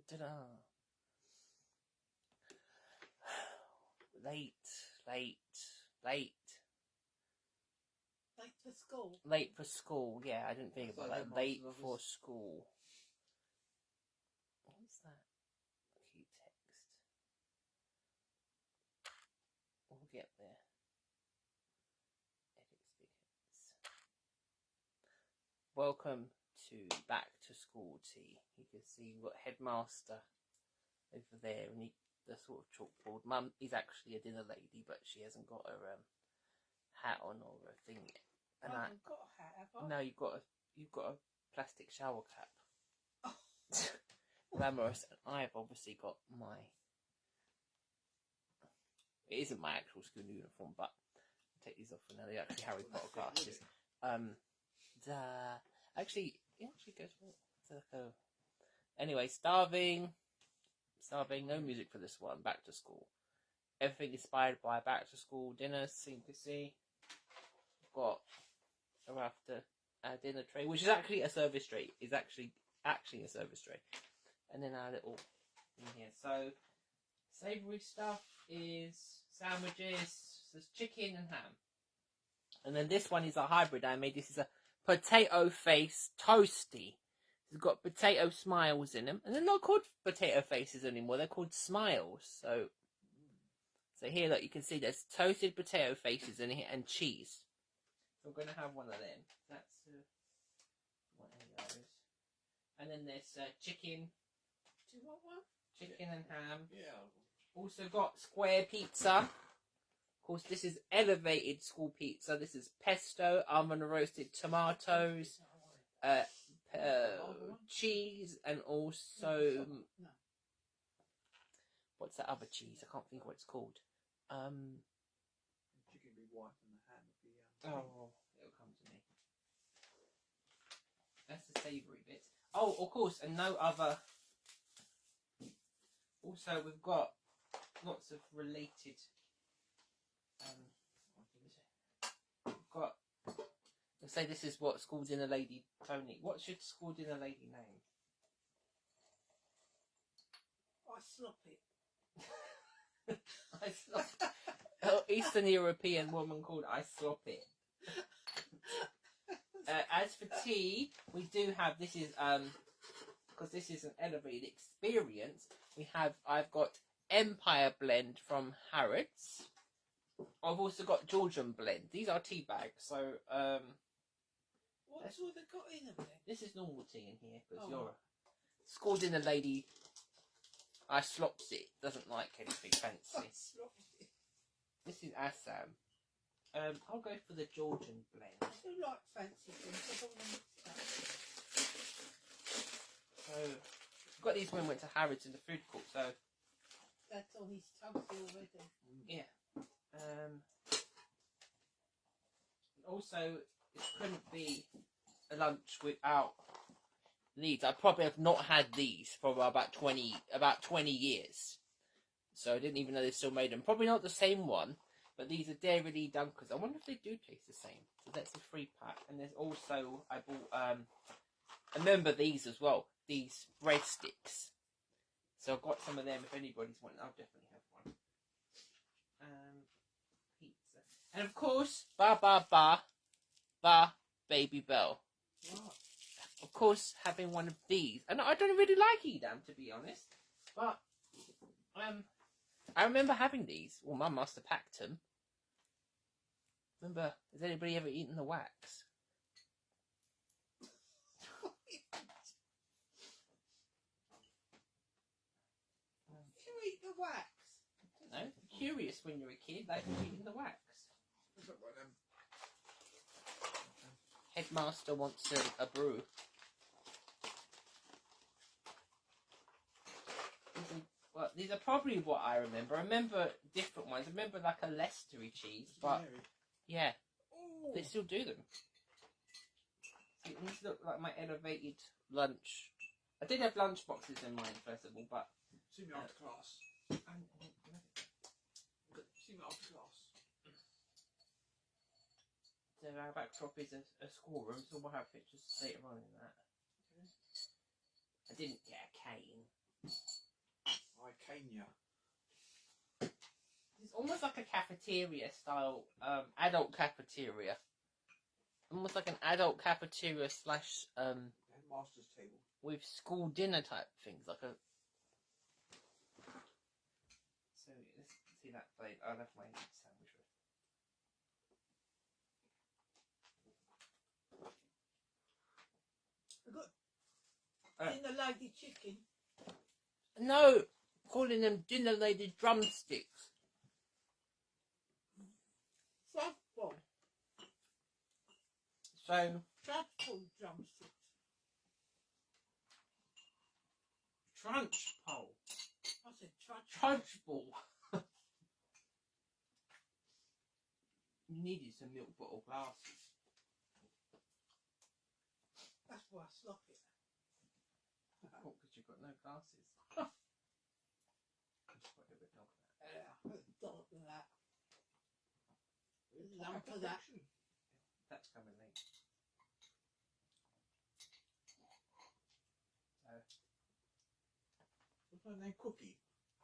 Ta-da. Late. Late for school. Late for school. Yeah, I didn't think about that. Late for school. What is that? Cute text. We'll get there. Edit stickers. Welcome to Back to School Tea. You can see we've got Headmaster over there and the sort of chalkboard. Mum is actually a dinner lady, but she hasn't got her hat on or a thing yet. And I haven't got a hat, have I? No, you've got a plastic shower cap. Oh. Glamorous. And I've obviously got my. It isn't my actual school uniform, but I'll take these off for now. They're actually Harry Potter glasses. Actually, it actually goes well. Anyway, starving. No music for this one. Back to school. Everything inspired by back to school dinners. Seem to see. We've got a after dinner tray, which is actually a service tray. Is actually a service tray, and then our little in here. So savoury stuff is sandwiches. There's chicken and ham, and then this one is a hybrid I made. This is a potato face toasty. It's got potato smiles in them, and they're not called potato faces anymore. They're called smiles. So here, look, you can see there's toasted potato faces in here and cheese. So we're going to have one of them. That's one of those. And then there's chicken. Do you want one? Chicken and ham. Yeah. Also got square pizza. Of course, this is elevated school pizza. This is pesto, almond roasted tomatoes, cheese, and also what's that other cheese? I can't think what it's called. Chicken be white and the ham would be oh, it'll come to me. That's the savoury bit. Oh, of course, and no other. Also, we've got lots of related. We've got. Let's say this is what school dinner lady Tony. What's your school dinner lady name? I slop it. I slop. Eastern European woman called I slop it. As for tea, we do have. This is because this is an elevated experience. I've got Empire Blend from Harrods. I've also got Georgian Blend. These are tea bags. So what's all they got in them then? This is normal tea in here because you're a school dinner lady. I slops it. Doesn't like anything fancy. I slopped it. This is Assam. I'll go for the Georgian Blend. I do like fancy things. I don't want to mix So I've got these when we went to Harrods in the food court. So that's on his toasty already. Yeah. Also, it couldn't be a lunch without these. I probably have not had these for about 20 years. So I didn't even know they still made them. Probably not the same one, but these are Dairy Dunkers. I wonder if they do taste the same. So that's a free pack. And there's also, I bought, I remember these as well. These breadsticks. So I've got some of them. If anybody's wanting, I'll definitely have one. Pizza. And of course, Baby Bell. What? Of course, having one of these. And I don't really like Edam, to be honest. But, I remember having these. Well, Mum must have packed them. Remember, has anybody ever eaten the wax? You eat the wax? No? Curious when you're a kid, like eating the wax. Headmaster wants a brew. These are probably what I remember. I remember different ones. I remember like a Leicester cheese, but yeah, they still do them. See, these look like my elevated lunch. I did have lunch boxes in mine first of all, but see me after class. See me after class. So our backdrop is a schoolroom, so we'll have pictures later on in that. I didn't get a cane. Kenya. It's almost like a cafeteria style, adult cafeteria. Almost like an adult cafeteria slash, Headmaster's table. with school dinner type things, like a... So, let's see that plate. I'll have my sandwich with. I got Uh. dinner lady chicken. No! Calling them dinner lady drumsticks. Softball. So, Softball drumsticks. trunch pole. I said trudge. Trudge ball. You needed some milk bottle glasses. That's why I slop it. Oh, because you've got no glasses. Just put a bit of that. Yeah, dog of that. Lump of that. That's coming late. What's her name? Cookie.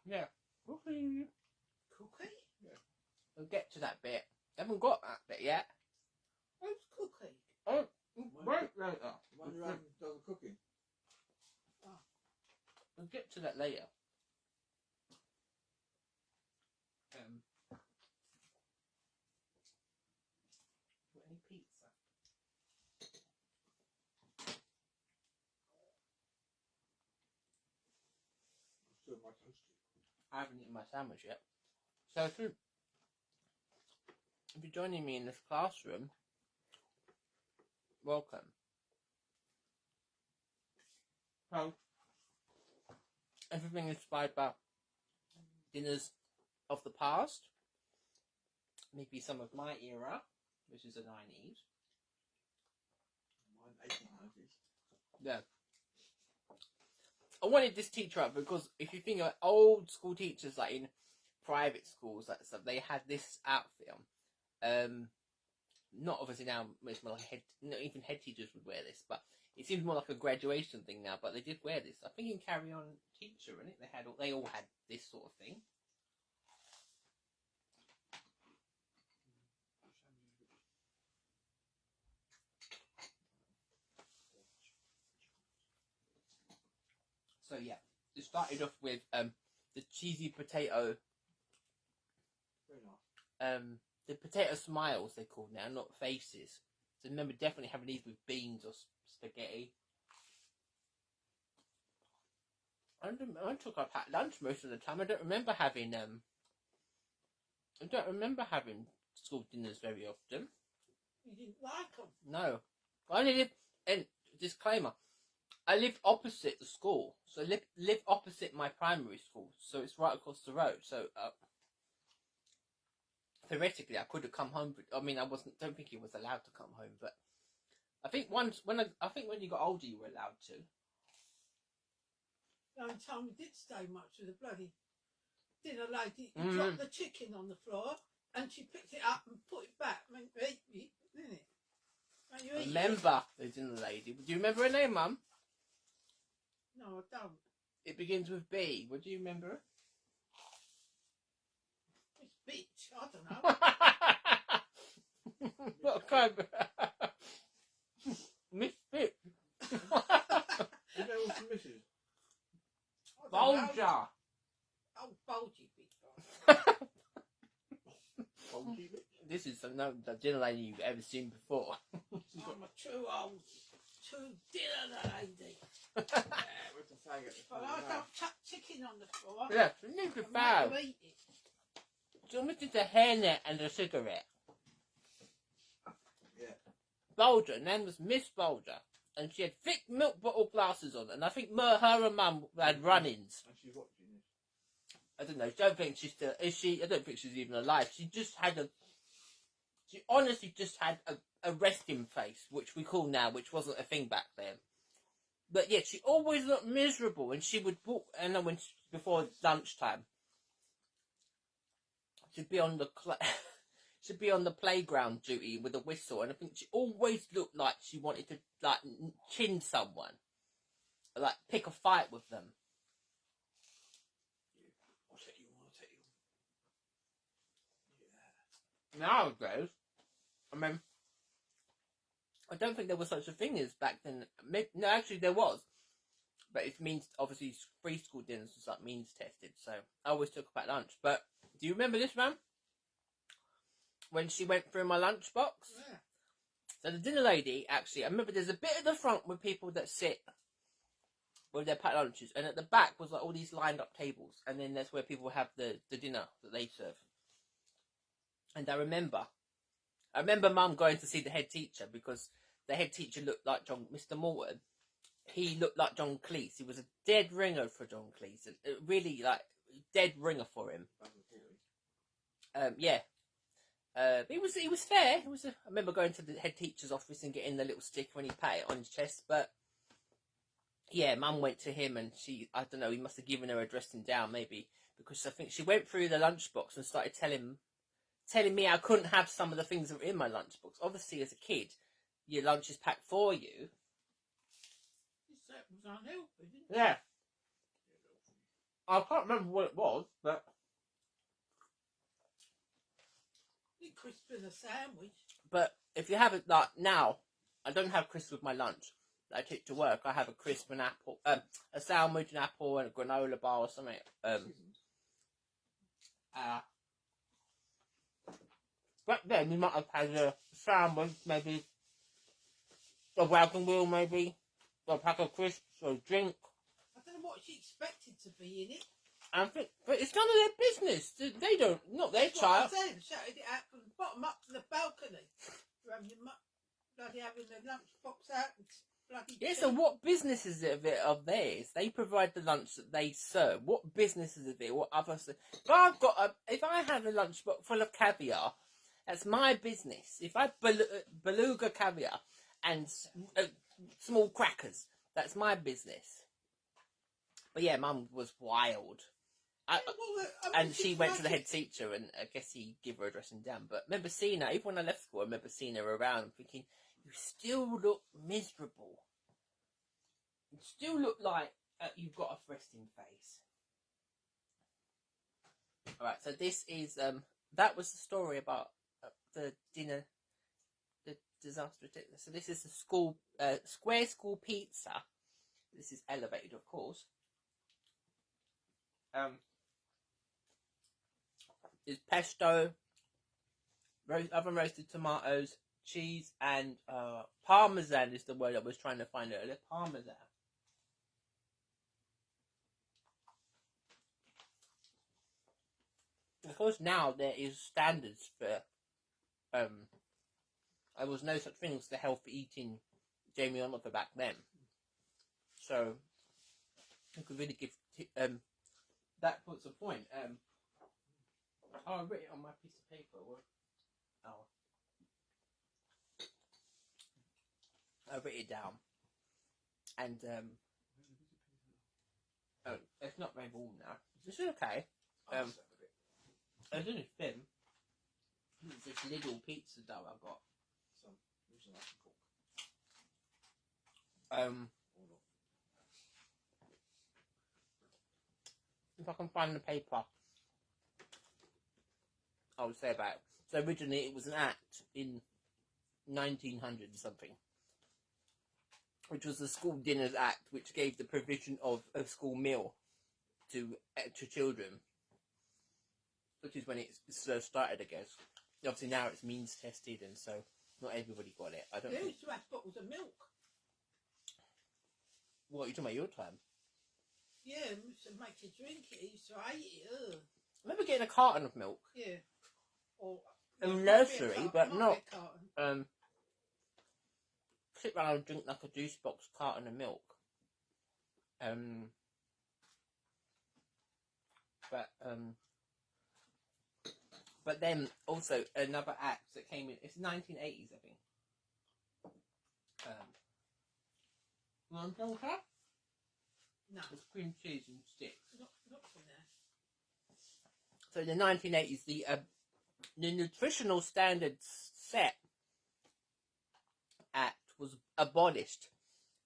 Yeah. Cookie. Cookie? We'll get to that bit. Haven't got that bit yet. Who's Cookie? Oh, wait later. One who does the cooking. We'll get to that later. Got any pizza? Still my toasty. I haven't eaten my sandwich yet. So if you're joining me in this classroom, welcome. So, everything inspired by dinners of the past, maybe some of my era, which is the 90s. Mine 1890s. Yeah. I wanted this teacher up because if you think of old school teachers, like in private schools, that stuff, they had this outfit on. Not obviously now, it's more like not even head teachers would wear this, but it seems more like a graduation thing now. But they did wear this. I think in Carry On Teacher, in it, they all had this sort of thing. So yeah, it started off with the cheesy potato, Very nice. the potato smiles they're called now, not faces. So remember definitely having these with beans or spaghetti. I took up at lunch most of the time. I don't remember having school dinners very often. You didn't like them? No, I only live. And disclaimer, I live opposite the school, so live opposite my primary school, so it's right across the road. So theoretically, I could have come home. I mean, don't think he was allowed to come home, but I think when you got older, you were allowed to. The only time we did stay much with the bloody dinner lady, you dropped the chicken on the floor and she picked it up and put it back. I mean, didn't it? And you eat Remember the dinner lady? Do you remember her name, Mum? it. No, I don't. It begins with B. What do you remember? It's bitch. I don't know. What kind of Miss Bitch? Who knows the missus? I don't know. Bulger. Oh, bulgy bitch. Bulgy bitch. This is the dinner lady you've ever seen before. I'm a true dinner lady. With the faggot. But I don't chuck chicken on the floor. Yeah, you need to I bow. make them eat it. So much is a hairnet and a cigarette. Yeah. Bulger, her name was Miss Bulger. And she had thick milk bottle glasses on. And I think her and Mum had run-ins. And she's watching this. I don't know. I don't think she's still... Is she? I don't think she's even alive. She honestly just had a resting face, which we call now, which wasn't a thing back then. But yeah, she always looked miserable. And she would walk... And then before lunchtime, she'd be on the... She'd be on the playground duty with a whistle, and I think she always looked like she wanted to, like, chin someone. Like, pick a fight with them. nowadays, I mean, I don't think there was such a thing as back then. No, actually there was. But it means, obviously, free school dinners was like means tested, so I always took about lunch. But do you remember this, man? When she went through my lunchbox? Yeah. So the dinner lady, actually, I remember there's a bit at the front with people that sit with their packed lunches, and at the back was like all these lined up tables, and then that's where people have the dinner that they serve. And I remember Mum going to see the head teacher because the head teacher looked like Mr. Morton. He looked like John Cleese. He was a dead ringer for John Cleese. Really, like, dead ringer for him. Yeah. But he was fair. I remember going to the head teacher's office and getting the little stick when he pat it on his chest. But, yeah, Mum went to him and I don't know, he must have given her a dressing down, maybe. Because I think she went through the lunchbox and started telling me I couldn't have some of the things that were in my lunchbox. Obviously, as a kid, your lunch is packed for you. That was unhealthy, didn't it? Yeah. I can't remember what it was, but... Did crisp in a sandwich. But if you have it, like, now, I don't have crisp with my lunch. I take to work. I have a crisp, an apple, a sandwich, an apple, and a granola bar or something. But then you might have had a sandwich, maybe a wagon wheel, maybe a pack of crisps or a drink. I don't know what she expected to be in it. But it's none of their business. They don't, not their That's what I child. said. Shouted it out from the bottom up to the balcony. Bloody having the lunchbox out and bloody. Yeah, so what business is it of theirs? They provide the lunch that they serve. What business is it? What other? If I have a lunchbox full of caviar, that's my business. If I beluga caviar and small crackers, that's my business. But yeah, Mum was wild. And she went to the head teacher, and I guess he gave her a dressing down. But I remember seeing her, even when I left school, I remember seeing her around and thinking, you still look miserable. You still look like you've got a resting face. Alright, so this is, that was the story about the dinner, the disaster. So this is the school, square school pizza. This is elevated, of course. Is pesto, oven roasted tomatoes, cheese, and parmesan is the word I was trying to find earlier. Parmesan. Of course, now there is standards for. There was no such thing as the healthy eating Jamie Oliver back then, so I could really give that puts a point. I wrote it on my piece of paper. I wrote it down, and it's not very warm now. This is okay. It's only thin. It's this little pizza dough I got. If I can find the paper, I would say about it. So originally it was an act in 1900 something, which was the School Dinners Act, which gave the provision of a school meal to children, which is when it started, I guess. Obviously now it's means tested, and so not everybody got it. I don't. They used to have bottles of milk. What are you talking about? Your time? Yeah, used to make you drink it. Used to eat it. Ugh. I remember getting a carton of milk. Yeah. Or In nursery, but not. Sit round and drink like a juice box carton of milk. But then also another act that came in. It's 1980s, I think. You want some crab? No, It's cream cheese and sticks. not from there. So in the 1980s, the Nutritional Standards Set Act was abolished.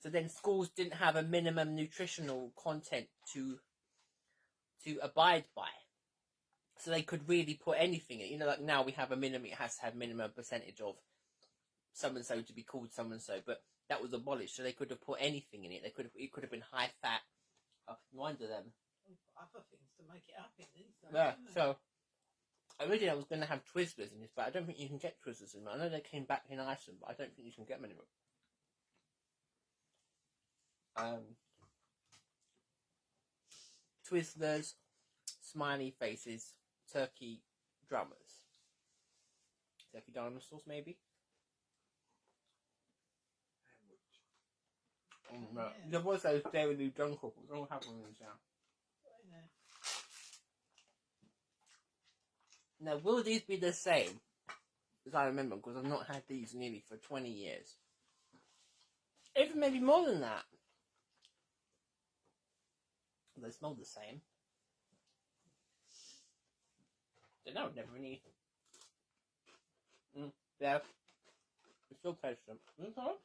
So then schools didn't have a minimum nutritional content to abide by. So they could really put anything in. You know, like now we have a minimum. It has to have minimum percentage of so and so to be called so and so. But that was abolished, so they could have put anything in it. They could have. It could have been high fat. I can wonder them. Other things to make it up in these days, Yeah. isn't So originally I was going to have Twizzlers in this, but I don't think you can get Twizzlers in them. I know they came back in Iceland, but I don't think you can get them anymore. Twizzlers, smiley faces, turkey drummers, turkey dinosaurs, maybe. No. Yeah. There was those Dairy New Dunkel. We don't have one of these now. Now, will these be the same as I remember? Because I've not had these nearly for 20 years. Even maybe more than that. They smell the same. Don't know, never really. Yeah. It's still tastes them. Oh.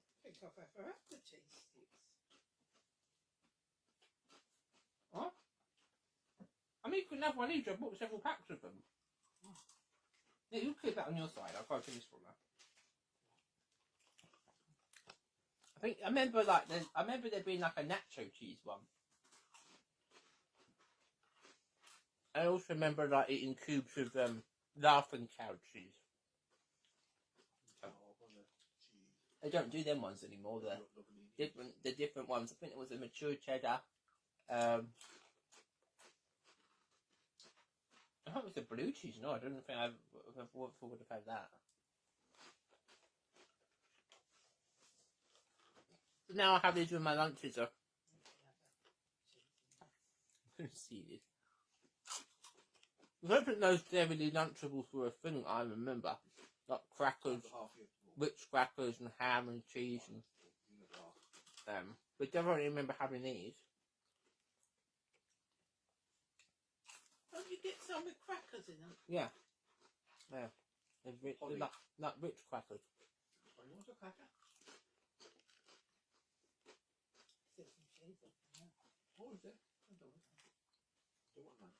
I think I've ever had the cheese sticks. What? I mean, you can have one each. I bought several packs of them. Yeah, you keep that on your side. I'll go to this one now. I remember there being like a nacho cheese one. I also remember like eating cubes of laughing cow cheese. They don't do them ones anymore. The different ones. I think it was a mature cheddar. I thought it was a blue cheese. No, I don't think I would have had that. So now I have these with my lunches. I couldn't see this. I don't think those dairy lunchables were a thing I remember. Like crackers, rich crackers and ham and cheese and but definitely remember having these. Don't you get some with crackers in them? Yeah. Yeah. They're like rich crackers. You want a cracker? Still some cheese on there. What was it? I don't want that. Don't want that.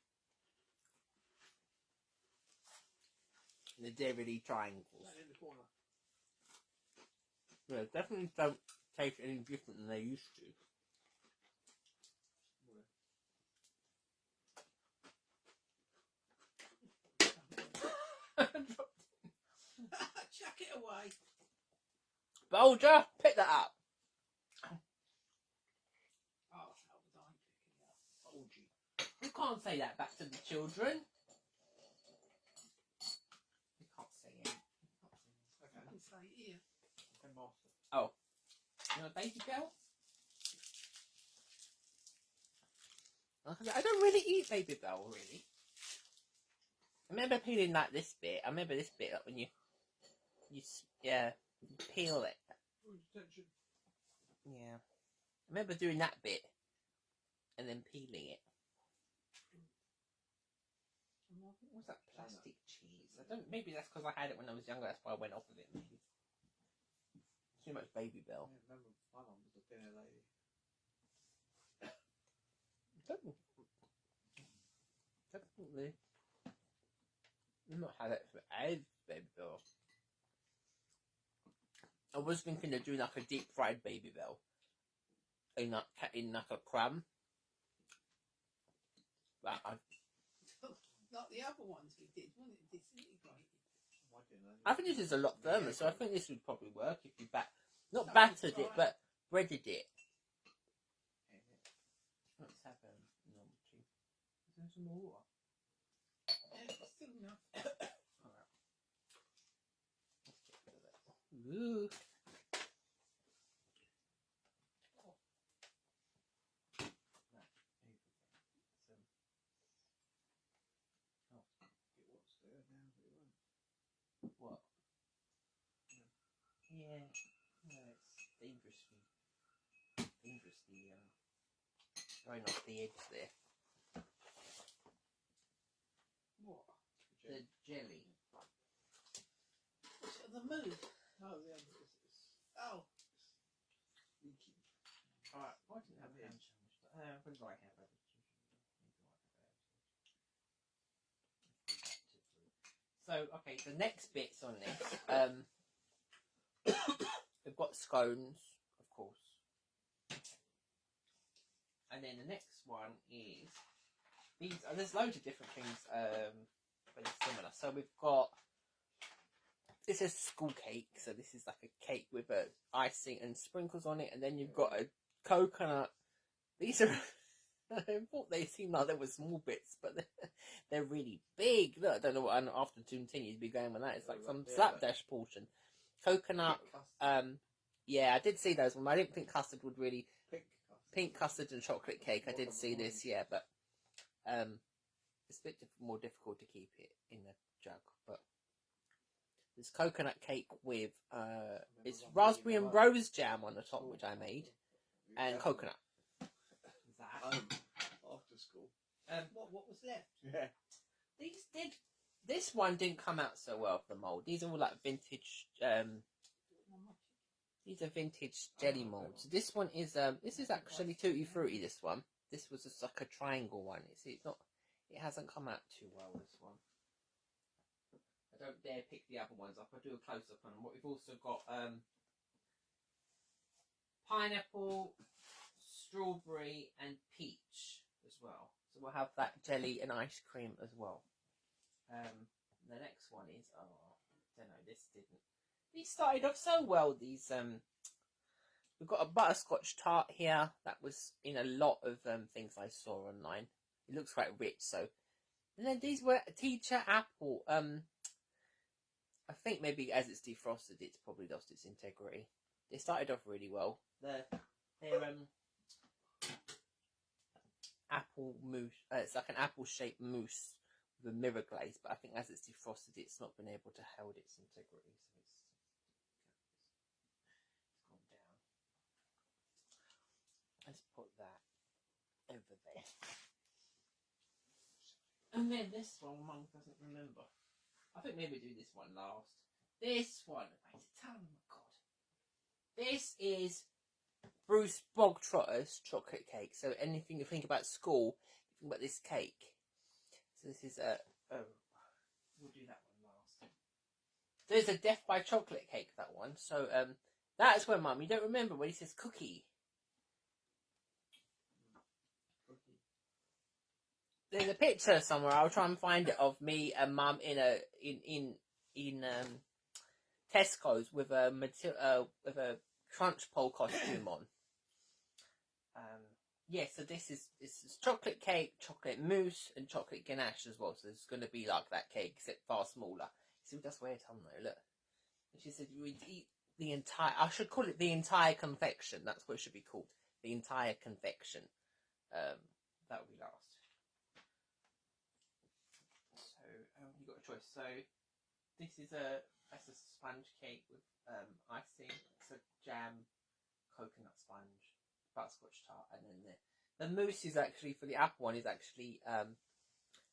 The dairy triangles. That in the corner. Yeah, definitely don't taste any different than they used to. Chuck it away. Bulger, pick that up. Oh, how was I picking it up? Bulgy. You can't say that back to the children. You can't say it. I can say here. Okay, master. Oh. You want a baby bell? I don't really eat baby bell, really. I remember peeling like this bit. I remember this bit, like when you peel it. Attention. Yeah. I remember doing that bit and then peeling it. What was that plastic cheese? Maybe that's because I had it when I was younger. That's why I went off of it. Maybe. Too much baby bell. I remember my mum was a dinner lady. Definitely. I've not had it for ages, baby bell. I was thinking of doing like a deep fried baby bell in like a crumb. But Like the other ones we did, wasn't it? Disintegrated. I think this is a lot firmer, so I think this would probably work if you not That battered would be it, fine. but breaded it. Let's have a normal cheese. Is there some more water? Yeah, it's still enough. Alright. Let's get rid of that. Ooh. What? Yeah, no, it's dangerously going off the edge there. What? The jelly. The move. Oh, the other. Oh. Leaky. Alright, I didn't have a ham sandwich, but what do I have? So, okay, the next bits on this, we've got scones, of course. And then the next one is these. There's loads of different things, but it's similar. So we've got, this is school cake. So this is like a cake with icing and sprinkles on it. And then you've got a coconut. These are, I thought they seemed like they were small bits, but they're really big. Look, I don't know what an afternoon tin you'd be going with that. It's like some slapdash portion. Coconut. Yeah, I did see those ones. I didn't think custard would really. Pink custard and chocolate cake. I did see this, yeah, but it's a bit more difficult to keep it in the jug. But there's coconut cake with it's raspberry and rose jam on the top, which I made, and coconut. After school. What was left? Yeah. This one didn't come out so well for the mould. These are all like vintage. These are vintage jelly molds. This one is this is actually Tutti Frutti. This one. This was just like a triangle one. It's not. It hasn't come out too well. This one. I don't dare pick the other ones up. I'll do a close up on them. What we've also got pineapple, strawberry, and peach as well. So we'll have that jelly and ice cream as well. The next one is I don't know. This didn't. These started off so well. These we've got a butterscotch tart here that was in a lot of things I saw online. It looks quite rich. So, and then these were teacher apple. I think maybe as it's defrosted, it's probably lost its integrity. They started off really well. They're apple mousse. It's like an apple shaped mousse with a mirror glaze, but I think as it's defrosted, it's not been able to hold its integrity. So let's put that over there. And then this one, Mum doesn't remember. I think maybe do this one last. This one, oh my god. This is Bruce Bogtrotter's chocolate cake. So anything you think about school, you think about this cake. So this is we'll do that one last. There's a Death by Chocolate cake, that one. So that's where, Mum, you don't remember when he says cookie. There's a picture somewhere. I'll try and find it of me and Mum in Tesco's with a crunch pole costume on. Yeah, so this is chocolate cake, chocolate mousse, and chocolate ganache as well. So it's going to be like that cake, except far smaller. See, that's where it's on though. Look, and she said you would eat the entire. I should call it the entire confection. That's what it should be called. The entire confection. That would be last. So you got a choice. So this is that's a sponge cake with icing. It's a jam, coconut sponge, butterscotch tart, and then the mousse is actually for the apple one is actually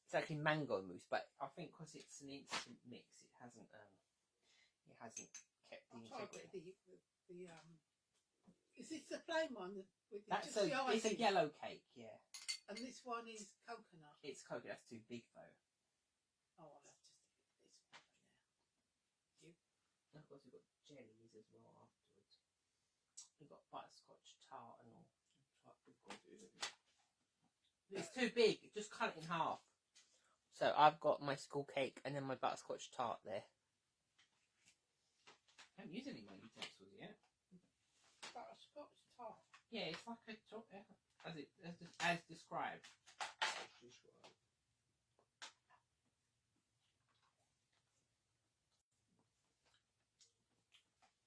it's actually mango mousse, but I think because it's an instant mix, it hasn't kept the integrity. Is this the plain one with That's just the it's a icing? yellow cake, yeah. And this one is coconut. It's coconut. That's too big though. Oh, I'll have to stick with this one for now. And of course, we've got jellies as well afterwards. We've got butterscotch tart and all. It's too big. Just cut it in half. So I've got my school cake and then my butterscotch tart there. I haven't used any of my utensils yet. Butterscotch tart. Yeah, it's like a as described.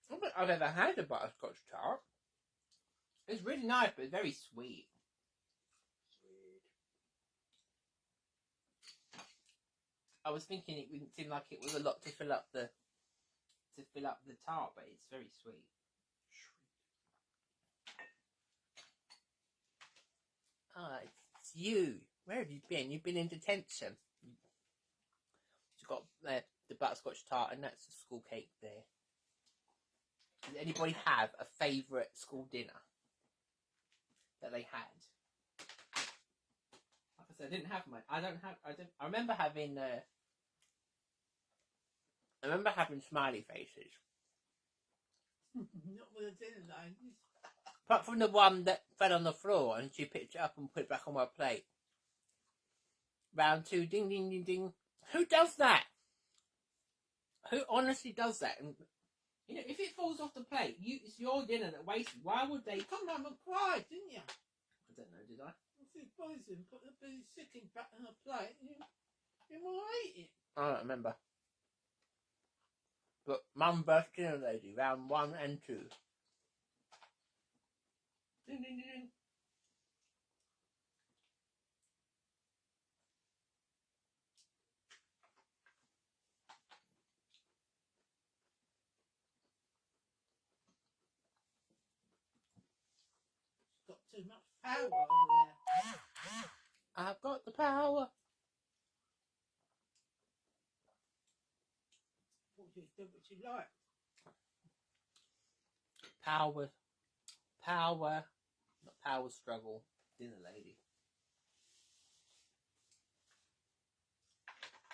I don't think I've ever had a butterscotch tart. It's really nice, but it's very sweet. I was thinking it wouldn't seem like it was a lot to fill up the tart, but it's very sweet. Ah, it's you. Where have you been? You've been in detention. You've got the butterscotch tart, and that's the school cake there. Does anybody have a favourite school dinner that they had? Like I said, I didn't have mine. I remember having I remember having smiley faces. Not with a dinner lady. Apart from the one that fell on the floor and she picked it up and put it back on my plate. Round 2, ding, ding, ding, ding. Who does that? Who honestly does that? And, you know, if it falls off the plate, it's your dinner that wasted. Why would they? You come home and cried, didn't you? I don't know, did I? I said, poison, put the bloody chicken back on the plate and you want to eat it. I don't remember. But Mum vs Dinner Lady, round 1 and 2. Ding, ding, ding, ding. Got too much power over there. I've got the power. What you do what you like. Power. Not power struggle. Dinner Lady.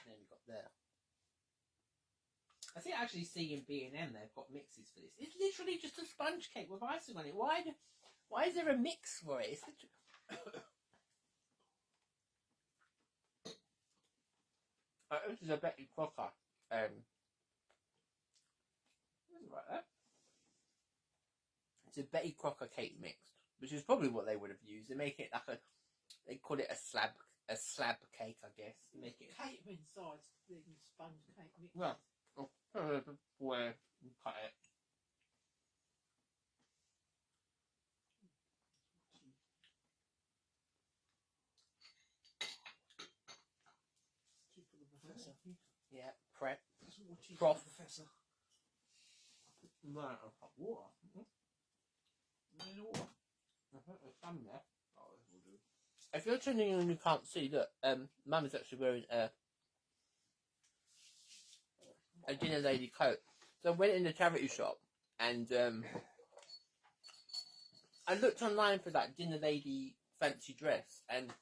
Then we got there. I think actually C and B and M they've got mixes for this. It's literally just a sponge cake with icing on it. Why is there a mix for it? It's literally... This is a Betty Crocker. Right there. It's a Betty Crocker cake mixed, which is probably what they would have used. They make it like they call it a slab cake, I guess. They make it Catering size thing, sponge cake mix. well. Where you cut it. Cheap for the professor. Yeah, prep. That's more cheap Prof. for the professor. No, hot water. In the water. I think there's some there. Oh, that will do. If you're tuning in and you can't see, look, Mum is actually wearing a Dinner Lady coat. So I went in the charity shop and I looked online for that Dinner Lady fancy dress and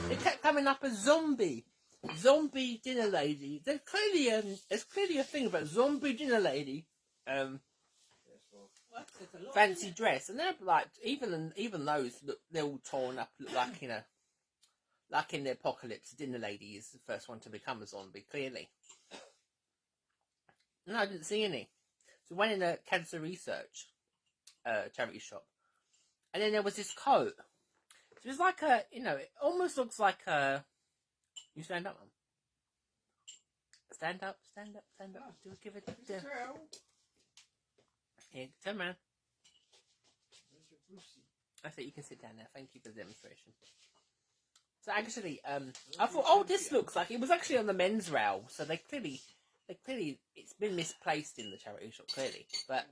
it kept coming up as zombie Dinner Lady. There's clearly a thing about zombie Dinner Lady Yes, well. Well, that's a lot, fancy isn't it? dress, and they're like even those look, they're all torn up, look like like in the apocalypse. Dinner Lady is the first one to become a zombie, clearly. No, I didn't see any. So I went in a cancer research charity shop, and then there was this coat. So it was like it almost looks like a. You stand up, Mum. Stand up. Do give it. This girl, Here, turn around. Where's your Brucey? I think you can sit down there. Thank you for the demonstration. So actually, I thought, oh, this looks like it was actually on the men's rail. So they clearly, it's been misplaced in the charity shop, clearly. But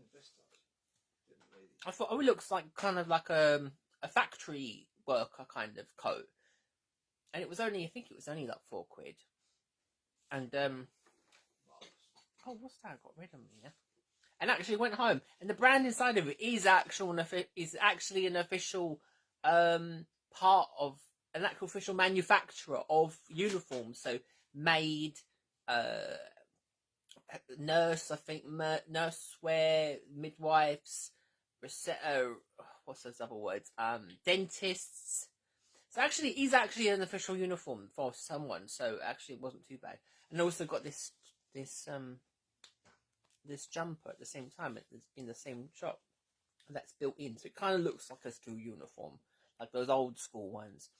I thought, oh, it looks like kind of like a factory worker kind of coat, and it was only, I think it was only like £4. And oh, what's that? I got rid of me, yeah. And actually went home, and the brand inside of it is actually an official part of an actual official manufacturer of uniforms. So made, nurse, I think, nurse wear, midwives, what's those other words? Dentists. So actually, it is actually an official uniform for someone. So actually, it wasn't too bad. And also got this jumper at the same time in the same shop that's built in, so it kind of looks like a school uniform, like those old school ones.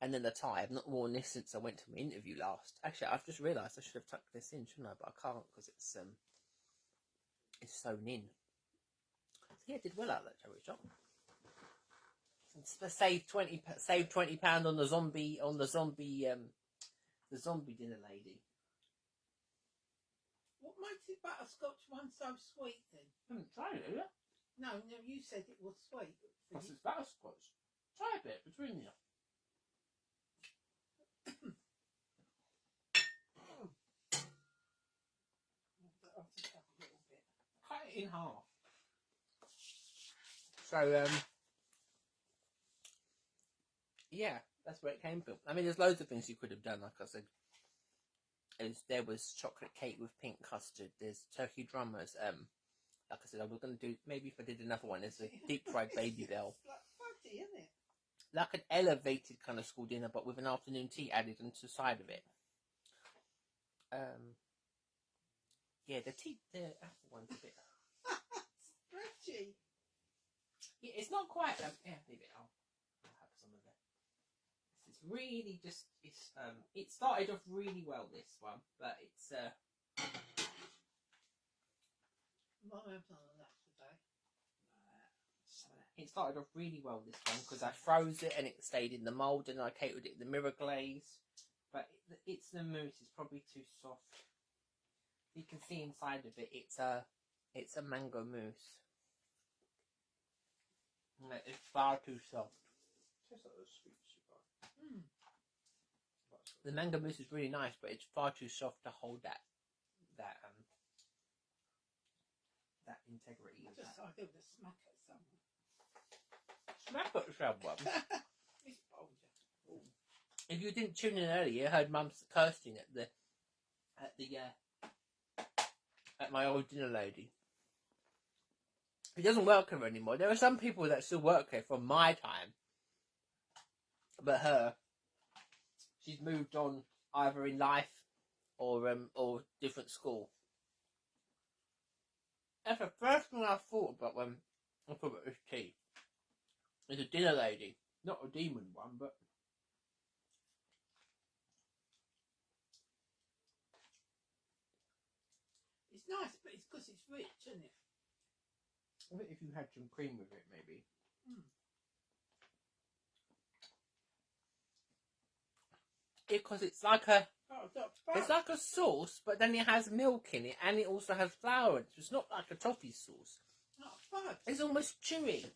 And then the tie, I've not worn this since I went to my interview last. Actually, I've just realised I should have tucked this in, shouldn't I? But I can't because it's sewn in. So yeah, I did well out of that charity shop. Saved £20 on the zombie Dinner Lady. what makes the butterscotch one so sweet then? I haven't tried it, have you? No, you said it was sweet. Because it's butterscotch. Try a bit between you. I'll just have a little bit. Cut it in half. So, yeah, that's where it came from. I mean, there's loads of things you could have done, like I said. there was chocolate cake with pink custard. There's turkey drummers. Like I said, I was going to do, maybe if I did another one, there's a deep fried Baby Bell. It's like fudgy, isn't it? Like an elevated kind of school dinner, but with an afternoon tea added onto the side of it. Yeah, the apple one's a bit... Stretchy. Yeah, it's not quite... yeah, leave it. I'll have some of that. This is really just... it started off really well, this one, but it's... Mum went on that today. It started off really well, this one, because I froze it and it stayed in the mould, and I catered it in the mirror glaze. But it's the mousse is probably too soft. You can see inside of it. It's a mango mousse. No, it's far too soft. Tastes like those sweets you buy. The mango mousse is really nice, but it's far too soft to hold that integrity. I just thought I'd give it a smack at someone. Smack at someone. Miss Bolger. If you didn't tune in earlier, you heard Mum cursing at my old dinner lady. He doesn't work here anymore. There are some people that still work here from my time, but she's moved on either in life or different school. That's the first thing I thought about when I thought about this tea. It's a dinner lady, not a demon one, but. It's nice, but it's because it's rich, isn't it? I think if you had some cream with it, maybe. Because it's like a sauce, but then it has milk in it, and it also has flour. It's not like a toffee sauce. Not fudge. It's almost chewy.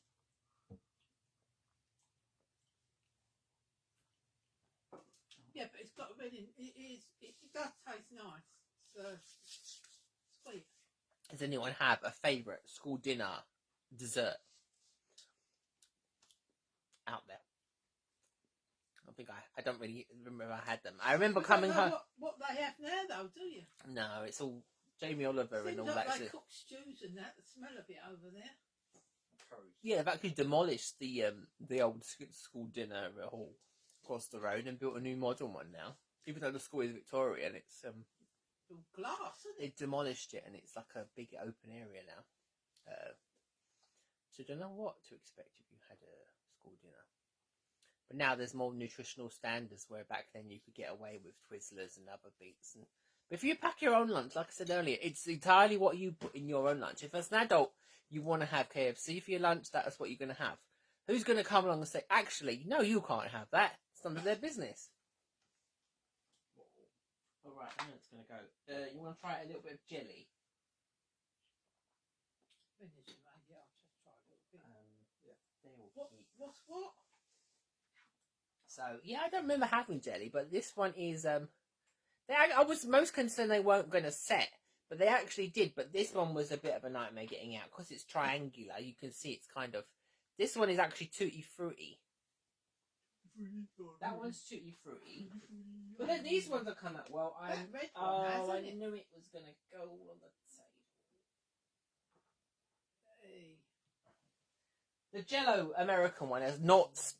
Yeah, but it's got really. It does taste nice. So sweet. Does anyone have a favourite school dinner dessert out there? I don't really remember I had them. I remember coming home. What they have now, though, do you? No, it's all Jamie Oliver Seems and all like that. they cook stews and that. The smell of it over there. Yeah, they've actually demolished the old school dinner hall across the road and built a new modern one now. Even though the school is Victorian, it's All glass, isn't they it? demolished it and it's like a big open area now. So I don't know what to expect if you had a school dinner. But now there's more nutritional standards, where back then you could get away with Twizzlers and other beats. But if you pack your own lunch, like I said earlier, it's entirely what you put in your own lunch. If as an adult you want to have KFC for your lunch, that's what you're going to have. Who's going to come along and say, actually, no, you can't have that. It's none of their business. All right, I know it's going to go. You want to try a little bit of jelly? Finish it, mate. Yeah, I'll just try a little bit. What's What? So, yeah, I don't remember having jelly, but this one is, I was most concerned they weren't going to set, but they actually did, but this one was a bit of a nightmare getting out, because it's triangular. You can see it's kind of, this one is actually tutti frutti. That one's tutti frutti. But then these ones have come out well. That red one has, I isn't it? knew it was going to go all on the table. Hey. The Jell-O American one has not...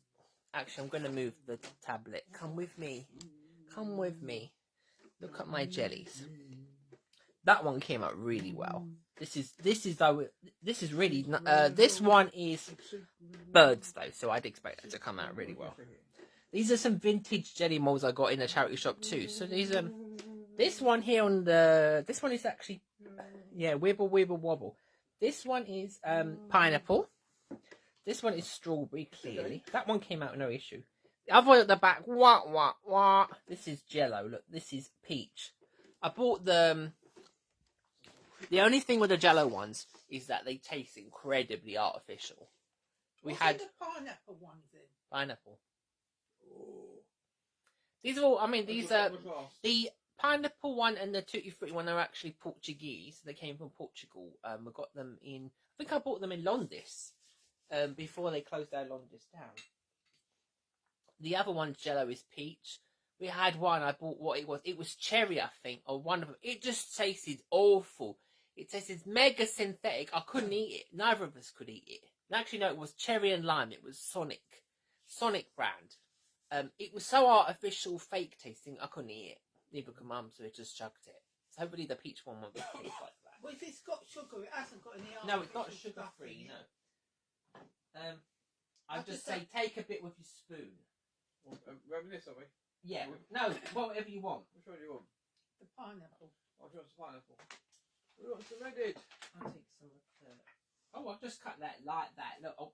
Actually, I'm going to move the tablet. Come with me. Come with me. Look at my jellies. That one came out really well. This is really... this one is birds, though, so I'd expect that to come out really well. These are some vintage jelly molds I got in the charity shop, too. So these this one here on the... This one is actually... Yeah, wibble, wibble, wobble. This one is pineapple. This one is strawberry, clearly. That one came out no issue. The other one at the back, wah. This is Jell-O. Look, this is peach. I bought the only thing with the Jell-O ones is that they taste incredibly artificial. What's in the pineapple ones then? Pineapple. These are all, I mean, these are, the pineapple one and the tutti frutti one are actually Portuguese. They came from Portugal. We got them in, I think I bought them in Londis. Before they closed their Londis down. The other one, Jell-O, is peach. We had one. I bought what it was. It was cherry, I think, or one of them. It just tasted awful. It tasted mega synthetic. I couldn't eat it. Neither of us could eat it. And actually, no, it was cherry and lime. It was Sonic brand. It was so artificial, fake tasting. I couldn't eat it. Neither could Mum, so we just chugged it. So hopefully the peach one won't taste like that. Well, if it's got sugar, it hasn't got any. No, it's not artificial sugar stuff in free. it. No. I'd just say take a bit with your spoon. Well, we're having this, are we? Yeah. No, whatever you want. Which one do you want? The pineapple. Oh, do you want some pineapple? We want some Reddit. I'll take some of the... Oh, I've just cut that like that. Look. Oh,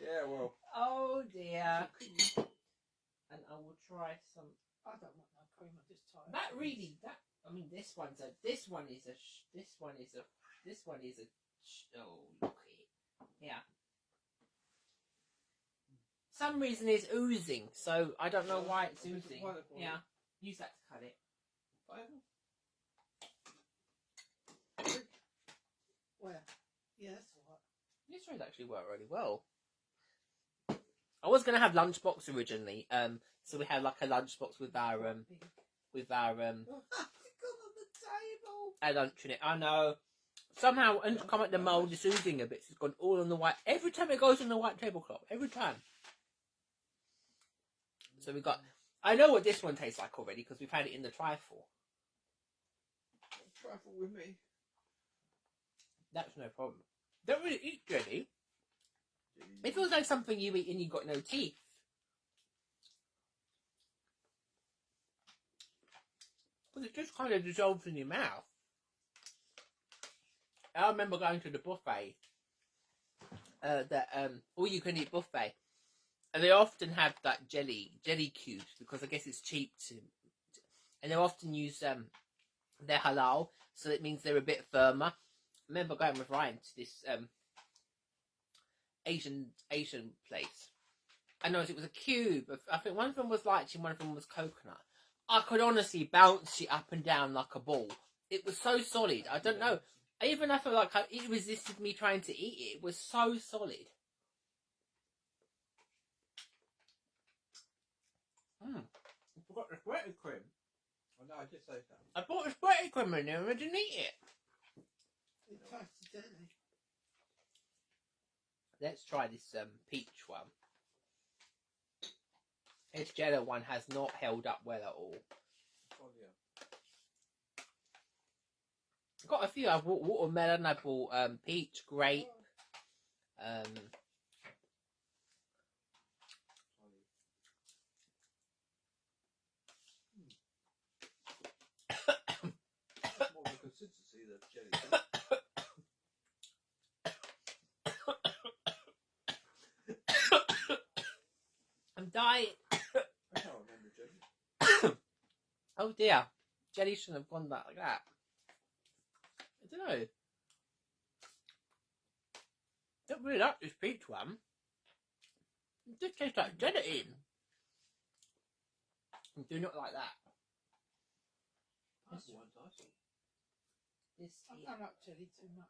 Yeah, well. oh dear. And I will try some... I don't want no cream. I just tie it. That really... I mean, this one is a... Oh, look at it. Yeah. Some reason it's oozing, so I don't know why it's oozing. Pineapple. Yeah. Use that to cut it. Pineapple? Where? Yeah, that's all right. This one's actually worked really well. I was gonna have lunchbox originally, so we had like a lunchbox with our Big. with our It's gone on the table. our lunch in it. I know. Somehow, and to come at the mould, it's oozing a bit. It's gone all on the white. Every time it goes on the white tablecloth. Every time. So we got. I know what this one tastes like already because we've had it in the trifle. Trifle with me. That's no problem. Don't really eat jelly. It feels like something you eat and you've got no teeth. Because it just kind of dissolves in your mouth. I remember going to the buffet, all you can eat buffet, and they often have that jelly cubes because I guess it's cheap to, and they often use they're halal, so it means they're a bit firmer. I remember going with Ryan to this Asian place. I noticed it was a cube. I think one of them was lychee and one of them was coconut. I could honestly bounce it up and down like a ball. It was so solid. I don't know. Even I felt like it resisted me trying to eat it. It was so solid. I forgot the squirty cream. Oh, no, I did say that. I bought the squirty cream in there and I didn't eat it. It tastes jelly. Let's try this peach one. This Jello one has not held up well at all. Oh, yeah. I've got a few. I bought watermelon, I bought peach, grape, That's more of a consistency than jelly. I'm dying. I can't remember jelly. Oh dear. Jelly shouldn't have gone like that. I don't know. Don't really like this peach one. It just tastes like gelatin. I do not like that. That's one nice. This I here. don't like jelly too much.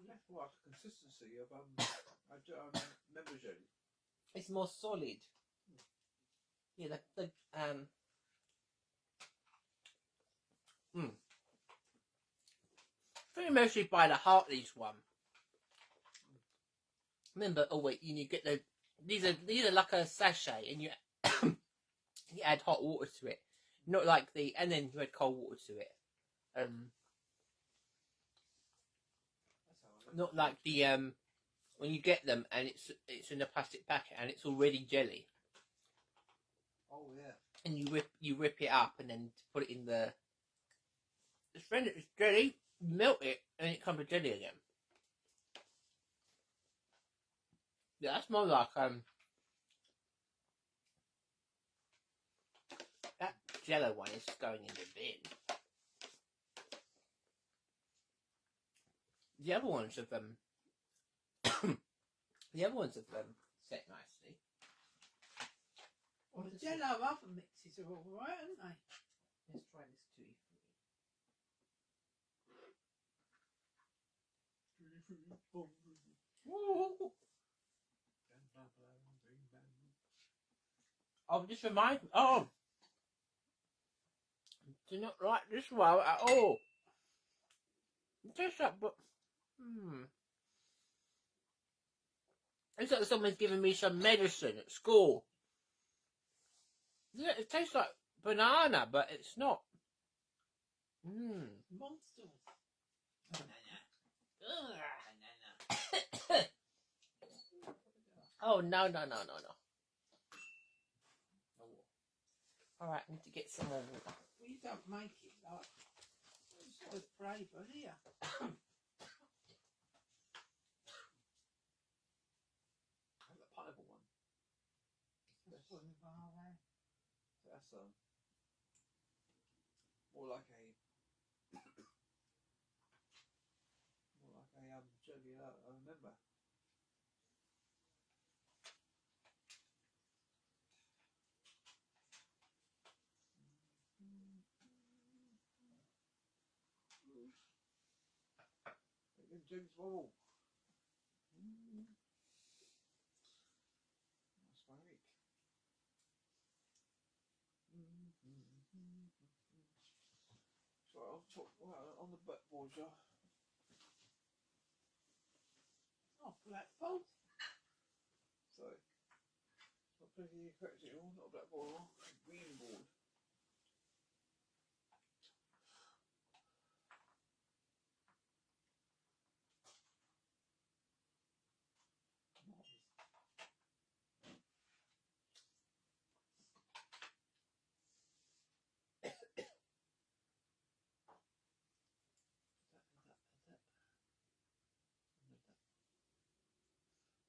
That's more like the consistency of member jelly. It's more solid. Yeah, I think mostly by the Hartley's one. Remember, oh wait, you get these are like a sachet, and you you add hot water to it, not like and then you add cold water to it. That's how I remember. Not like the when you get them and it's in a plastic packet and it's already jelly, Oh, yeah. and you rip it up and then put it in the. It's jelly. Melt it and it comes with jelly again. Yeah, that's more like that Jello one is going in the bin. The other ones have set nicely. Well, the Jello other mixes are all right, aren't they? Let's try this too. Woo. Oh, this reminds me. Oh, do not like this one at all. It tastes like, but it's like someone's giving me some medicine at school. Yeah, it tastes like banana, but it's not. Monsters. Oh no. All right, I need to get some more water. Well, you don't make it like it's good flavour, do you? And the pineapple one. That's what the bar there. That's more like a jelly. I remember. James Wobble. That's right. So I'll talk on the backboard, yeah. Oh, blackboard. So, not pretty correct at all, not a blackboard, green board.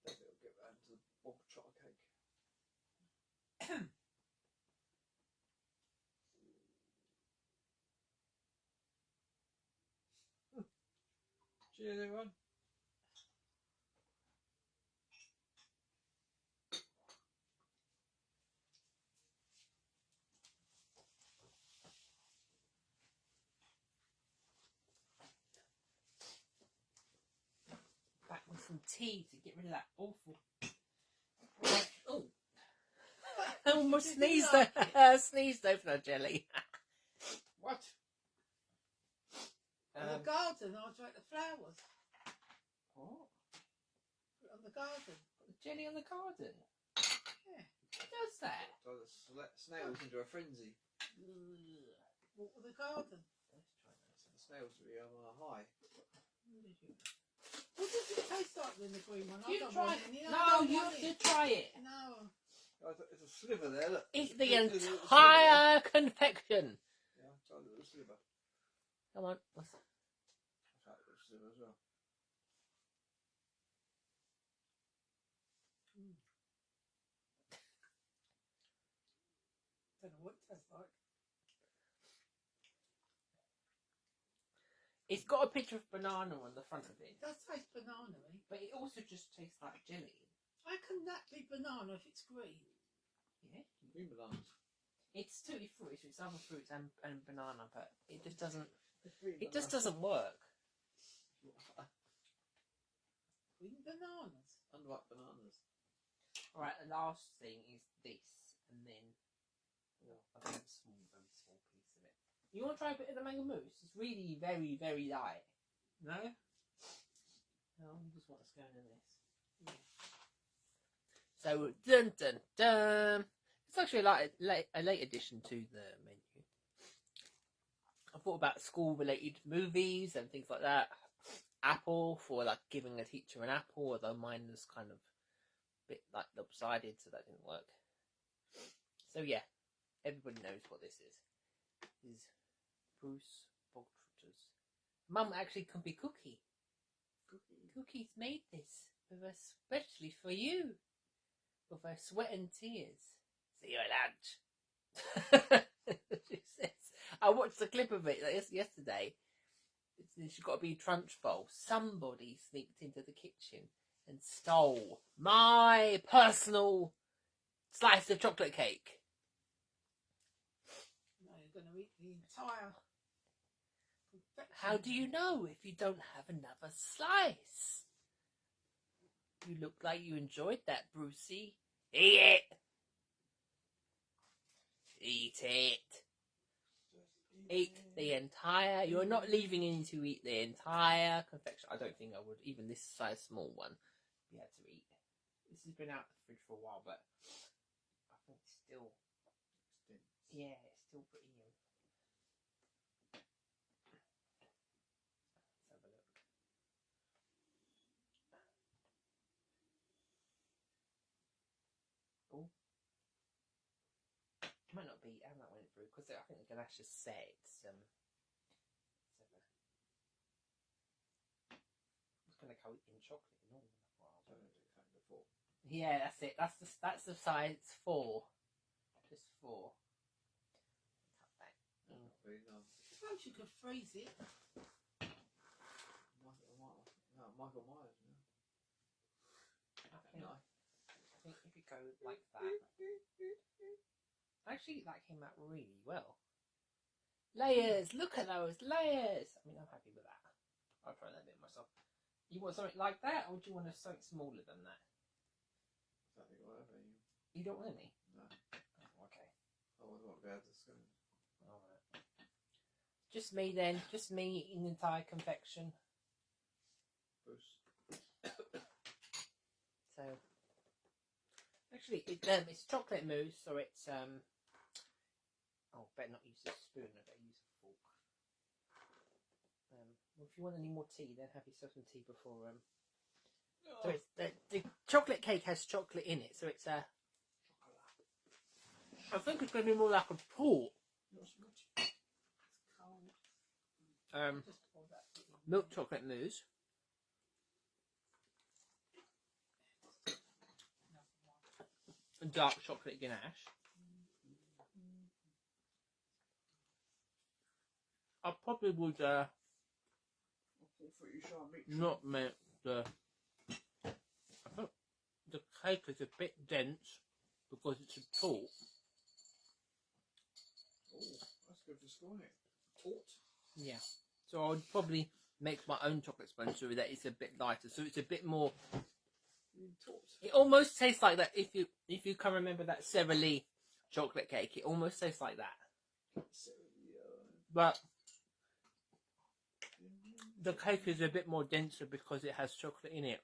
Then it'll get round to the bog trotter cake. Cheers, everyone. Back with some tea to get rid of that awful. Oh, I almost sneezed. Sneezed over the jelly. What? In the garden, I'll take the flowers. What? Put it on the garden. Jelly on the garden. Yeah. Who does that? So the snails into a frenzy. What with the garden? Let's try that. The snails really are high. What does it taste like in the green one? I You don't try want it. any. I No, don't you want have to it. try it. No. Oh, it's a sliver there, look. Eat the There's a little entire confection. sliver. Yeah, try the little sliver. Come on. Try the little sliver as well. Don't know what it tastes like. It's got a picture of banana on the front of it, It does taste banana-y. but it also just tastes like jelly. How can that be banana if it's green? Yeah. Green bananas. It's tutti frutti, so it's other fruits and banana, but it just doesn't. It's green It just bananas. doesn't work. Green bananas. Unripe bananas. All right, the last thing is this, and then a very small piece of it. You want to try a bit of the mango mousse? It's really very, very light. No? No, you just want to go in this. Yeah. So, dun dun dun. It's actually like a late addition to the menu. I thought about school-related movies and things like that. Apple for like giving a teacher an apple, although mine was kind of a bit like lopsided, so that didn't work. So yeah, everybody knows what this is. This is Bruce Bogtrotters. Mum actually can be Cookie. Cookie's made this especially for you, with her sweat and tears. See you at lunch. She says. I watched a clip of it yesterday. She's got to be Trunchbull. Somebody sneaked into the kitchen and stole my personal slice of chocolate cake. No, you're going to eat the entire confection. How do you know if you don't have another slice? You look like you enjoyed that, Brucey. Eat it! eat it. Just Eat the entire. You're not leaving any to eat the entire confection. I don't think I would. Even this size small one, be able to eat. This has been out of the fridge for a while, but I think it's still. Yeah, it's still pretty new. Let's have a look. Oh. Might not be, I haven't went through, because I think the ganache has said it's, it's going to go in chocolate and all. Before. Yeah, that's it. That's the size 4. Just 4. Cut that. Very nice. I suppose you could freeze it. Michael Myers. I think, No. I think if you go like that. Actually, that came out really well. Layers! Look at those layers! I mean, I'm happy with that. I'll try that bit myself. You want something like that, or do you want something smaller than that? Something whatever you. You don't want any? No. Oh, okay. I would not be able to spoon. Alright. Just me then. Just me eating the entire confection. Bruce. So, actually, it's chocolate mousse, so it's oh, better not use a spoon. I better use a fork. Well, if you want any more tea, then have yourself some tea before. So it's the chocolate cake has chocolate in it, so it's a. I think it's going to be more like a port. It's cold. Just pour that bit in. Milk chocolate mousse. And dark chocolate ganache. I probably would I thought you should make not make the. I think the cake is a bit dense because it's a tart. Oh, that's good for school, isn't it? Tort. Yeah. So I would probably make my own chocolate sponge so that it's a bit lighter, so it's a bit more. Tort. It almost tastes like that. If you can remember that Sara Lee chocolate cake, it almost tastes like that. But the cake is a bit more denser because it has chocolate in it.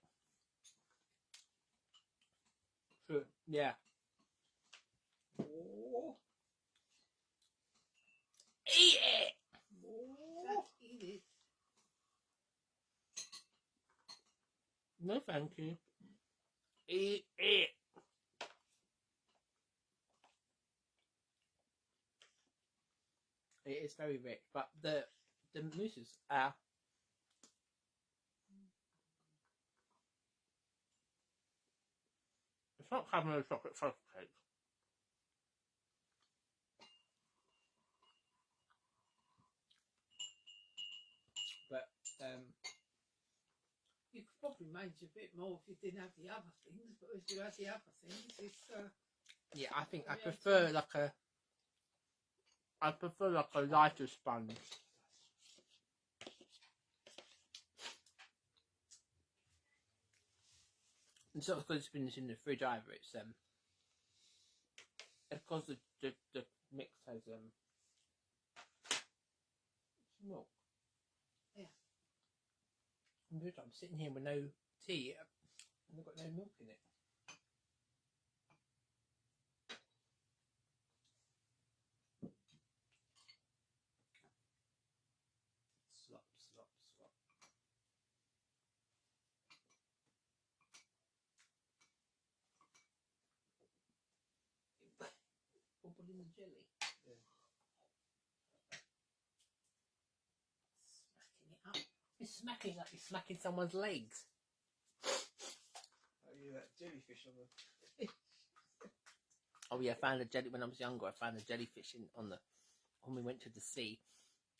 So yeah. Oh. Eat it. Oh. Eat it. No, thank you. Eat it. It is very rich, but the mousses are. It's not having a chocolate fudge cake. But You could probably manage a bit more if you didn't have the other things, but if you had the other things, it's yeah, I think I Yeah, prefer like a. I prefer like a lighter sponge. It's not because it's been in the fridge either. It's because the mix has milk. Yeah. I'm sitting here with no tea and I've got no milk in it. Slop, slop, slop. Bubble in the jelly. smacking it up. You're smacking like you're smacking someone's legs. Oh, yeah, that jellyfish on the. Oh yeah, I found a jelly when I was younger. I found a jellyfish when we went to the sea,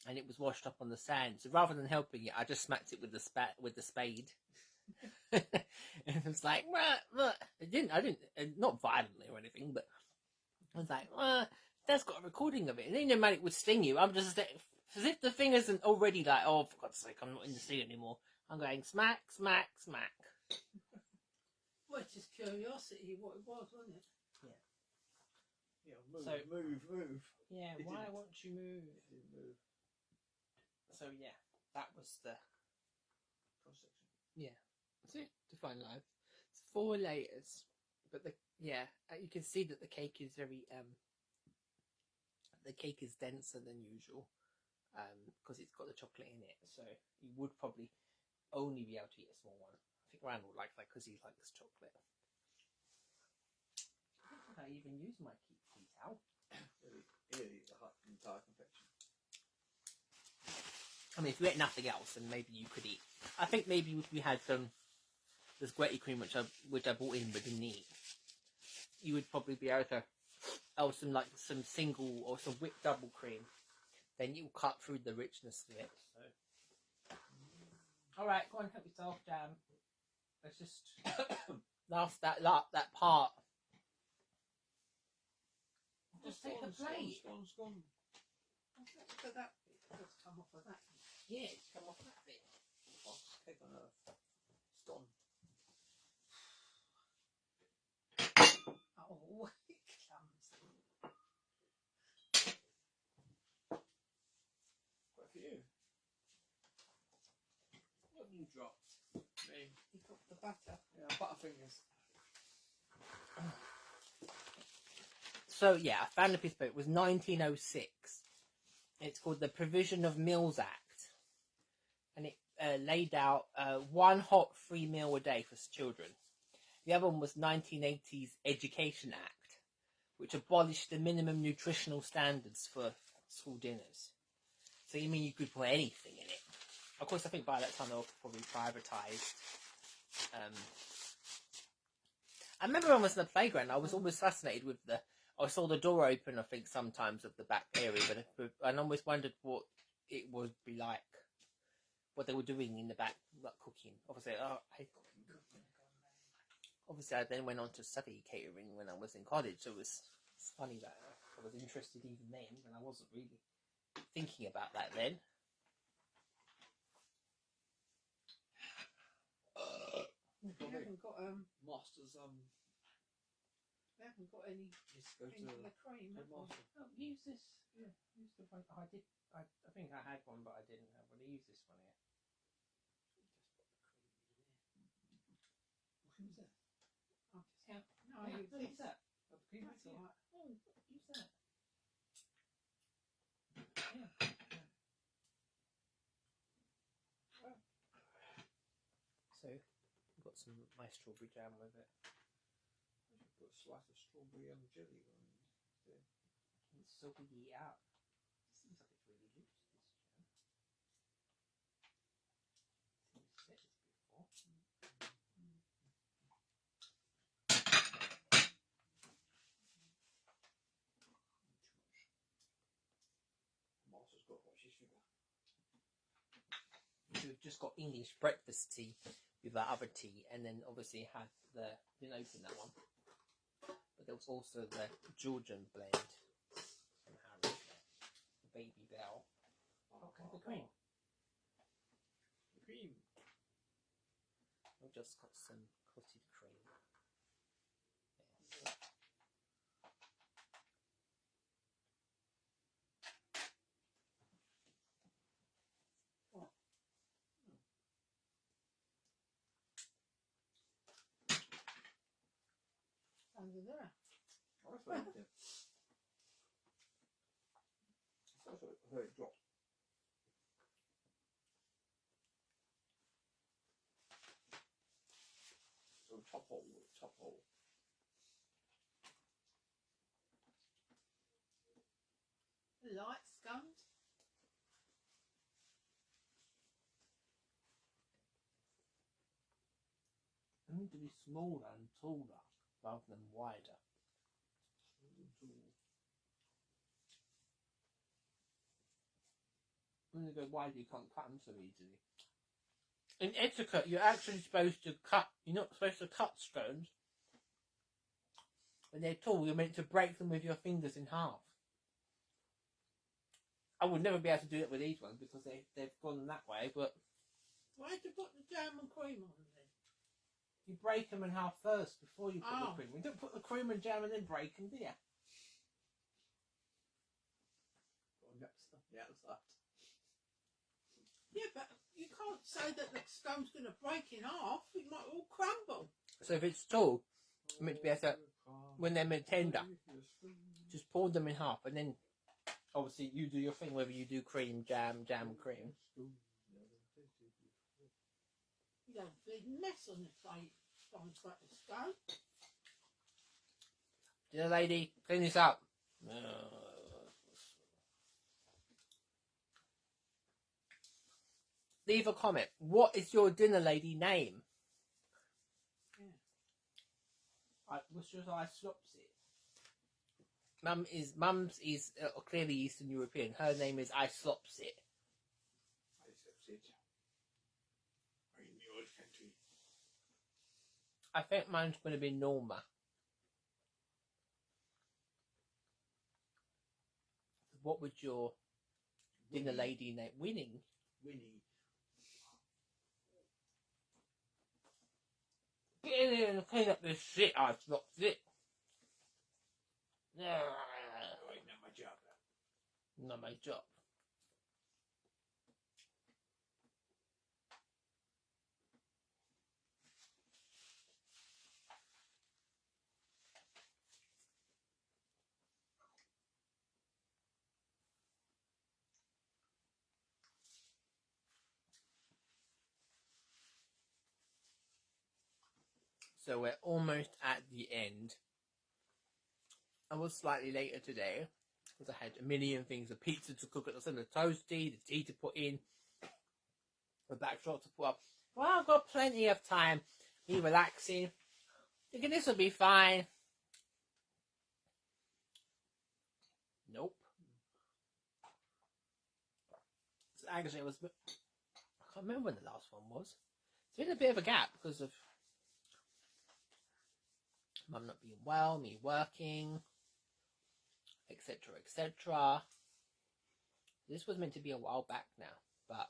and it was washed up on the sand. So rather than helping it, I just smacked it with the spade. And it was like, I didn't, not violently or anything, but I was like, Dad's got a recording of it. And then no matter it would sting you. I'm just as if the thing isn't already like, oh, for God's sake, I'm not in the sea anymore. I'm going smack, smack, smack. Well, it's just curiosity what it was, wasn't it? Yeah, move, So- move. Yeah, It why didn't. won't you move? It didn't move. So yeah, that was the Cross section. See, Define Life. It's 4 layers, but you can see that the cake is very the cake is denser than usual because it's got the chocolate in it. So you would probably only be able to eat a small one. I think Randall likes that because he likes chocolate. I don't think I even use my tea towel. Really, the entire confection. I mean, if you ate nothing else, then maybe you could eat. I think maybe if we had this Gretty cream, which I bought in but didn't eat, you would probably be able to, some single or some whipped double cream. Then you'll cut through the richness of it. So, all right, go on, help yourself, Jam. Let's just last that part. Just take the plate. Gone. So that just come off of that. Yeah, it's come off that bit. Cake on earth. It's gone. Oh, it comes. Quite for you. What have you dropped? Me. You got the butter. Yeah, butterfingers. So yeah, I found a piece of paper. It was 1906. It's called the Provision of Meals Act, and it laid out 1 hot free meal a day for children. The other one was 1980's Education Act, which abolished the minimum nutritional standards for school dinners. So you mean you could put anything in it? Of course, I think by that time they were probably privatised. I remember when I was in the playground, I was always fascinated with I saw the door open, I think, sometimes of the back area, but I always wondered what it would be like, what they were doing in the back, like cooking. Obviously, I then went on to study catering when I was in college, so it's funny that I was interested even then, and I wasn't really thinking about that then. You haven't got Master's they haven't got any needs to go in to the cream. the have they? master. Oh, use this. Yeah, use the one. I did. I think I had one, but I didn't have one. Use this one here. Who's that? I'll just, Yeah. no, I use use this. that. Cream That's is all right. Oh, use that. Yeah. So, we've got some nice strawberry jam with it. I should put a slice of strawberry jelly on it. It's so big out. Seems like it's really loose, this jam. Seen this set before. Master's got what she's sugar. So we've just got English breakfast tea with that other tea, and then obviously had didn't open that one. But there was also the Georgian blend from Harrods, the Baby Bell. Okay, the cream. Cream. We've just got some clotted cream. Under there. Oh, that's very good. That's what I heard it drop. So top hole. Light scones. They need to be smaller and taller rather than wider. When they go wide, you can't cut them so easily. In etiquette, you're actually supposed to cut. You're not supposed to cut scones. When they're tall, you're meant to break them with your fingers in half. I would never be able to do it with these ones because they've gone that way. But Why'd you put the jam and cream on then? you break them in half first before you put the Oh. cream. You don't put the cream and jam and then break them, do you? the outside. Yeah, but you can't say that the stone's going to break in half. It might all crumble. So if it's tall, meant to be as a, when they're mid tender, just pour them in half, and then obviously you do your thing, whether you do cream, jam, cream. You got a big mess on the plate. Stone's got the stone. Dinner lady, clean this up. Leave a comment. What is your dinner lady name? Yeah. What's yours? I slops it. Mum's is clearly Eastern European. Her name is I slops it. I slops it. In the old country. I think mine's going to be Norma. What would your dinner lady name? Winning. Get in here and clean up this shit. I slops it. Right, not my job. Not my job. So we're almost at the end. I was slightly later today because I had a million things: the pizza to cook at the toasty, the tea to put in, the backdrop to put up. Well, I've got plenty of time. Me relaxing, thinking this will be fine. Nope. So actually, I can't remember when the last one was. It's been a bit of a gap because of Mum not being well, me working, etc., etc. This was meant to be a while back now, but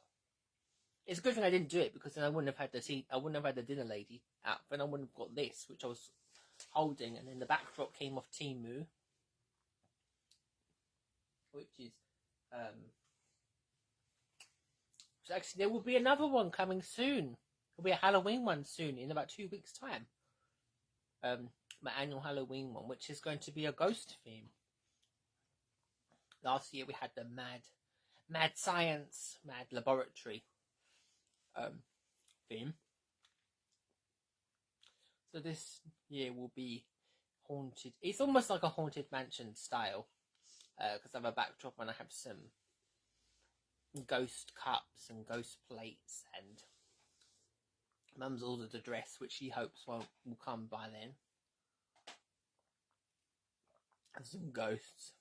it's a good thing I didn't do it, because then I wouldn't have had the dinner lady out. Then I wouldn't have got this, which I was holding, and then the backdrop came off Temu, which is so actually there will be another one coming soon. There'll be a Halloween one soon in about 2 weeks' time. My annual Halloween one, which is going to be a ghost theme. Last year we had the mad science, mad laboratory theme. So this year will be haunted. It's almost like a haunted mansion style, because I have a backdrop and I have some ghost cups and ghost plates, and Mum's ordered a dress which she hopes will come by then. And some ghosts.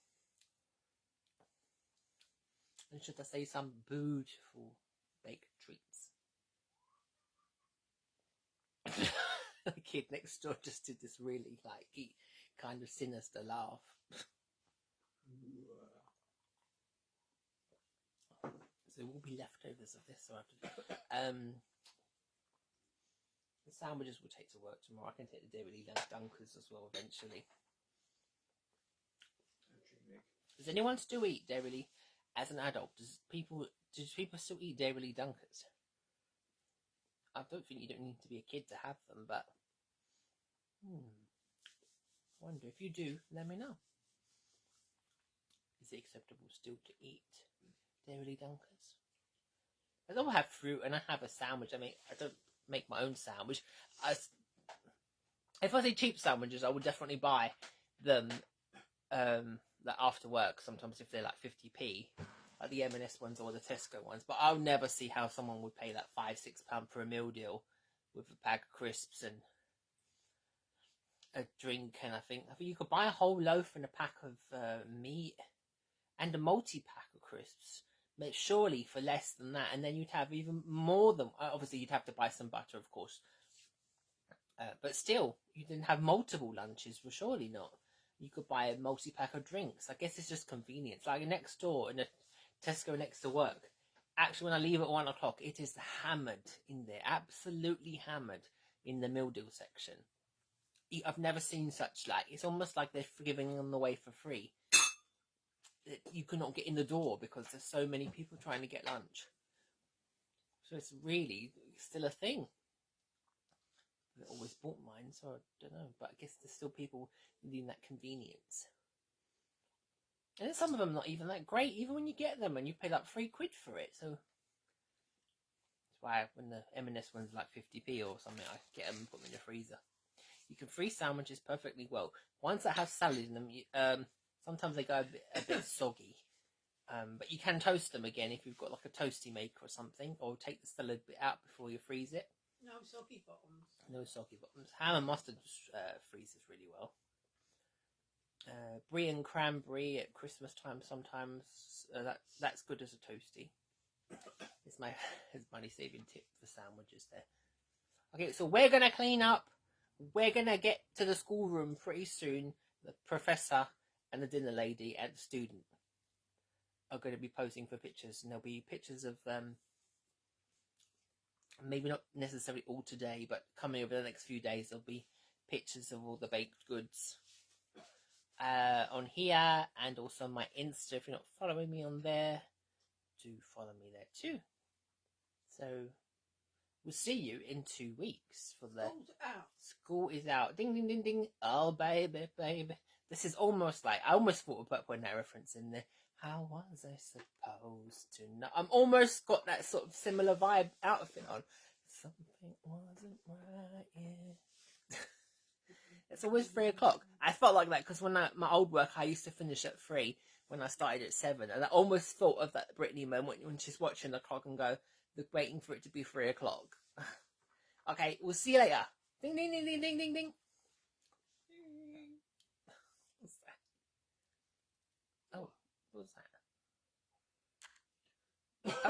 And should I say some beautiful baked treats. The kid next door just did this really kind of sinister laugh. So there will be leftovers of this, so I have to the sandwiches will take to work tomorrow. I can take the Dairy Dunkers as well eventually. Does anyone still eat Dairy as an adult? Do people still eat Dairy Dunkers? I don't think you don't need to be a kid to have them, but I wonder if you do, let me know. Is it acceptable still to eat Dairy Dunkers? I don't have fruit and I have a sandwich. I mean, I don't make my own sandwich. If I say cheap sandwiches, I would definitely buy them like after work. Sometimes if they're like 50p, like the M&S ones or the Tesco ones. But I'll never see how someone would pay that £5-6 for a meal deal with a bag of crisps and a drink. And I think you could buy a whole loaf and a pack of meat and a multi-pack of crisps, but surely for less than that. And then you'd have even more than, obviously you'd have to buy some butter, of course. But still, you didn't have multiple lunches, well, surely not. You could buy a multi-pack of drinks. I guess it's just convenience. Like next door in a Tesco next to work. Actually, when I leave at 1 o'clock, it is hammered in there. Absolutely hammered in the meal deal section. I've never seen such, it's almost like they're giving them away for free. you cannot get in the door because there's so many people trying to get lunch. So it's really still a thing. I always bought mine, so I don't know. But I guess there's still people needing that convenience. And then some of them not even that great, even when you get them and you pay like £3 for it. So that's why when the M&S one's like 50p or something, I get them and put them in the freezer. You can freeze sandwiches perfectly well. Ones that have salad in them, sometimes they go a bit soggy. But you can toast them again if you've got like a toasty maker or something, or take the salad bit out before you freeze it. No soggy bottoms. No soggy bottoms. Ham and mustard freezes really well. Brie and cranberry at Christmas time sometimes. That's good as a toasty. It's my money saving tip for sandwiches there. Okay, so we're gonna clean up. We're gonna get to the schoolroom pretty soon. The professor and the dinner lady and the student are going to be posing for pictures, and there'll be pictures of maybe not necessarily all today, but coming over the next few days there'll be pictures of all the baked goods on here, and also my Insta. If you're not following me on there, do follow me there too. So we'll see you in 2 weeks for the School's out. School is out. Ding ding ding ding. Oh baby, baby. This is almost like I almost thought about putting that reference in there. How was I supposed to know? I'm almost got that sort of similar vibe outfit on. Something wasn't right, yeah. It's always 3 o'clock. I felt like that because when my old work, I used to finish at 3 when I started at 7. And I almost thought of that Brittany moment when she's watching the clock and go, waiting for it to be 3 o'clock. Okay, we'll see you later. Ding, ding, ding, ding, ding, ding, ding. What's that? Oh, what was that?